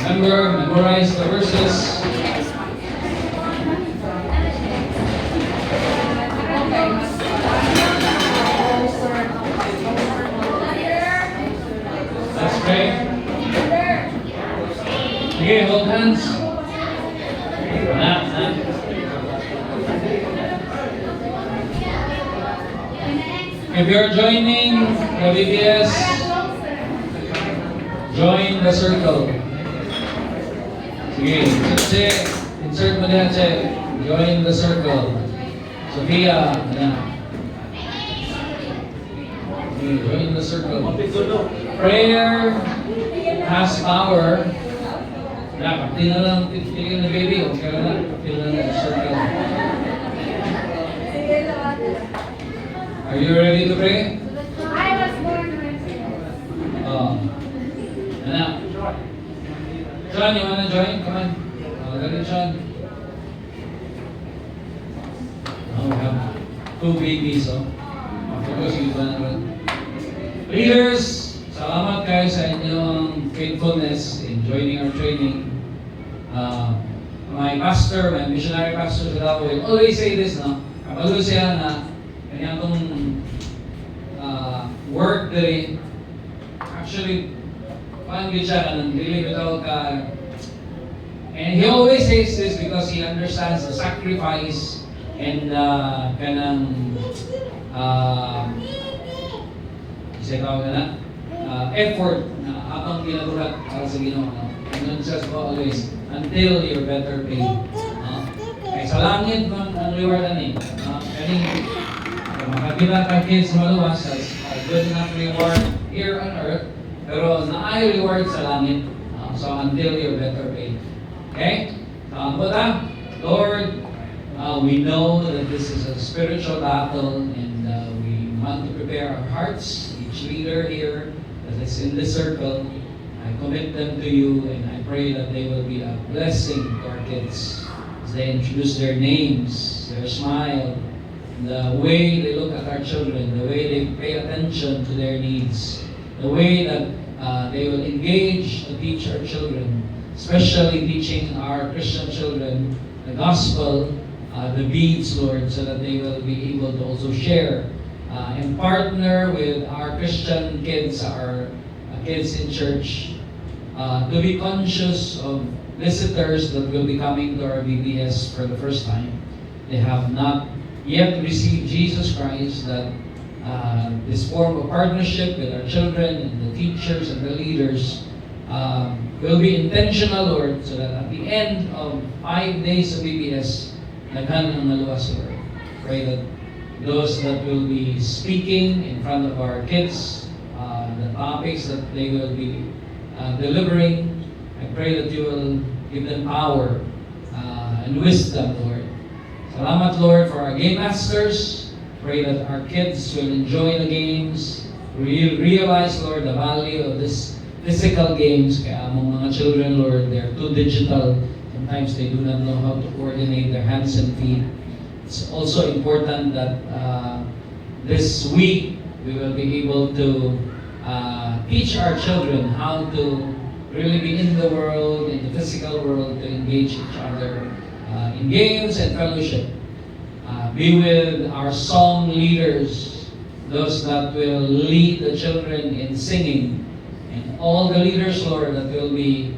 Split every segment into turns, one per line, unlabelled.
Remember, memorize the verses. Let's pray. Okay, hold hands. If you're joining the BBS, join the circle. Sige, insert mo diyan, Che. Join the circle. Sophia, okay, join the circle. Prayer has power. Kapti na lang, tigil na baby, okay na, kapti na lang the circle. Are you ready to pray?
I was born Wednesday.
Anak. John, you wanna join? Come on. Dali, John. We have two babies, Focus you one. Leaders, salamat kayo sa inyong faithfulness in joining our training. My pastor, my missionary pastor sa Davao will always say this, no? Kapalo siya na kanya itong work dali. Actually, paano siya ka nang dili without and he always says this because he understands the sacrifice and kanang isa tawag na effort na atong ginagawa para sa Ginoo. And just always until you're better paid. Kaya sa langit man ang reward ani. Kaning makabila ka kids maluwas as a good enough reward here on earth, pero naay reward sa langit. So until you're better paid. Okay? But Lord, we know that this is a spiritual battle and we want to prepare our hearts. Each leader here that is in this circle, I commit them to you and I pray that they will be a blessing to our kids as they introduce their names, their smile, the way they look at our children, the way they pay attention to their needs, the way that they will engage to teach our children, especially teaching our Christian children the gospel, the beads, Lord, so that they will be able to also share and partner with our Christian kids, our kids in church, to be conscious of visitors that will be coming to our BBS for the first time. They have not yet received Jesus Christ, that this form of partnership with our children and the teachers and the leaders will be intentional, Lord, so that at the end of 5 days of BBS, naghan ang naluwas, Lord. Pray that those that will be speaking in front of our kids, the topics that they will be delivering, I pray that you will give them power and wisdom, Lord. Salamat, Lord, for our game masters. Pray that our kids will enjoy the games, realize, Lord, the value of this physical games. Kaya among mga children, Lord, they're too digital. Sometimes they do not know how to coordinate their hands and feet. It's also important that this week we will be able to teach our children how to really be in the world, in the physical world, to engage each other in games and fellowship. Be with our song leaders, those that will lead the children in singing, and all the leaders, Lord, that will be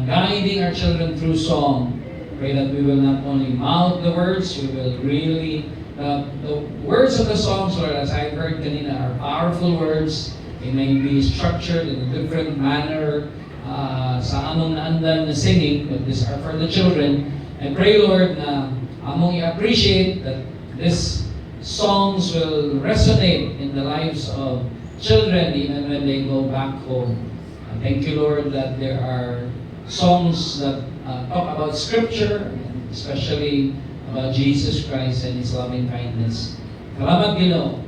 guiding our children through song. Pray that we will not only mouth the words, we will really, the words of the songs, Lord, as I've heard kanina, are powerful words. They may be structured in a different manner sa among naandan na singing, but these are for the children. I pray, Lord, na among i-appreciate that these songs will resonate in the lives of children even when they go back home. Thank you, Lord, that there are songs that talk about Scripture, especially about Jesus Christ and His loving kindness. Salamat, Ginoo.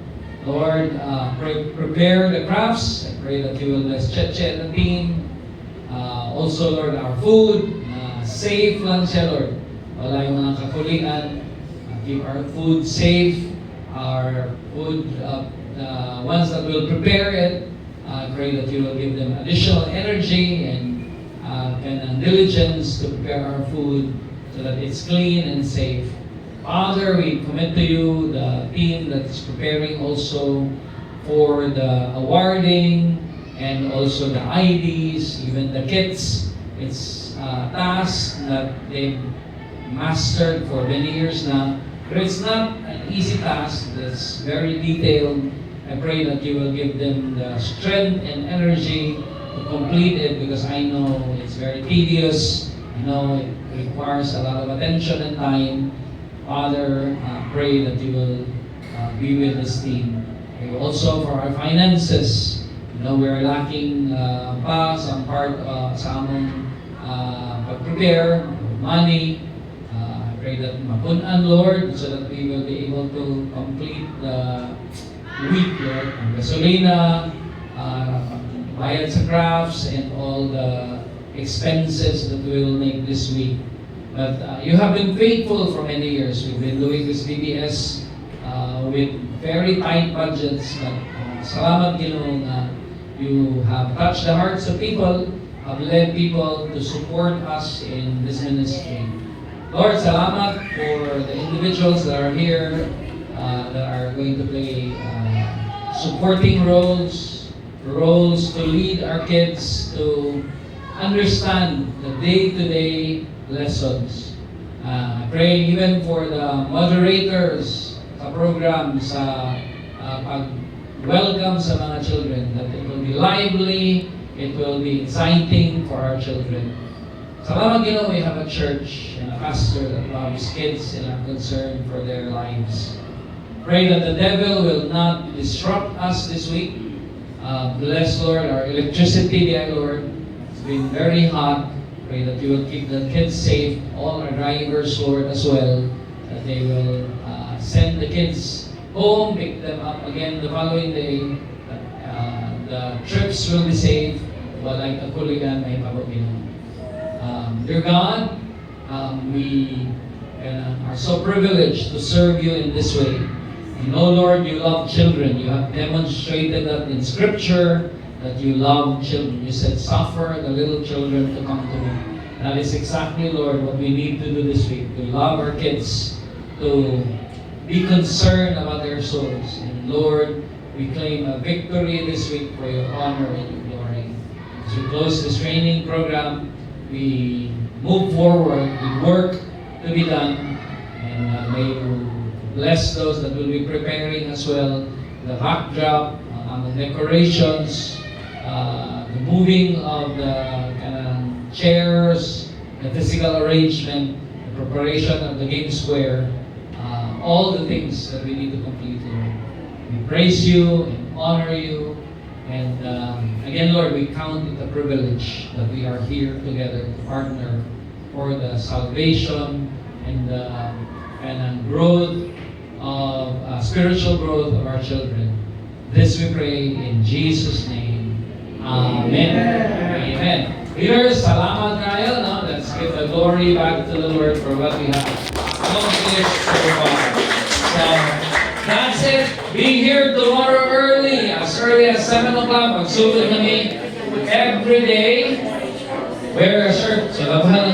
Lord, prepare the crafts. I pray that you will bless Cheche and the team. Also, Lord, our food, safe lang siya, Lord. Wala yung mga kakulian. Keep our food safe. Our food, ones that will prepare it, I pray that you will give them additional energy and diligence to prepare our food so that it's clean and safe. Father, we commit to you the team that is preparing also for the awarding and also the IDs, even the kits. It's a task that they've mastered for many years now. But it's not an easy task. It's very detailed. I pray that you will give them the strength and energy to complete it because I know it's very tedious. I know it requires a lot of attention and time. Father, pray that you will be with this team. Pray also for our finances. You know, we're lacking pa sa part sa among pag-prepare, money. I pray that mapunan, Lord, so that we will be able to complete the week, Lord. Ang gasolina, bayad sa crafts, and all the expenses that we will make this week. But you have been faithful for many years. We've been doing this BBS with very tight budgets. But salamat, Ginoo, na you have touched the hearts of people, have led people to support us in this ministry. Lord, salamat for the individuals that are here, that are going to play supporting roles to lead our kids to understand the day-to-day lessons. I pray even for the moderators sa program, sa pag-welcome sa mga children, that it will be lively, it will be exciting for our children. Salamat, Ginoo, we have a church and a pastor that loves kids and are concerned for their lives. Pray that the devil will not disrupt us this week. Bless, Lord, our electricity, dear Lord. It's been very hot. Pray that you will keep the kids safe, all our drivers, Lord, as well, that they will send the kids home, pick them up again the following day, that the trips will be safe, but like a kuligan, may pabagin. Dear God, we are so privileged to serve you in this way. You know, Lord, you love children. You have demonstrated that in Scripture, that you love children. You said, suffer the little children to come to me. That is exactly, Lord, what we need to do this week. To love our kids, to be concerned about their souls. And Lord, we claim a victory this week for your honor and your glory. As we close this training program, we move forward with work to be done. And may you bless those that will be preparing as well. The backdrop, the decorations, the moving of the chairs, the physical arrangement, the preparation of the game square, all the things that we need to complete, Lord. We praise you and honor you. And again, Lord, we count it a privilege that we are here together to partner for the salvation and growth of spiritual growth of our children. This we pray in Jesus' name. Amen. Amen. Leaders, salamat kayo. No? Let's give the glory back to the Lord for what we have accomplished so far. So, that's it. Be here tomorrow early as 7 o'clock. Magsulod kami every day. Wear a shirt. So, labahan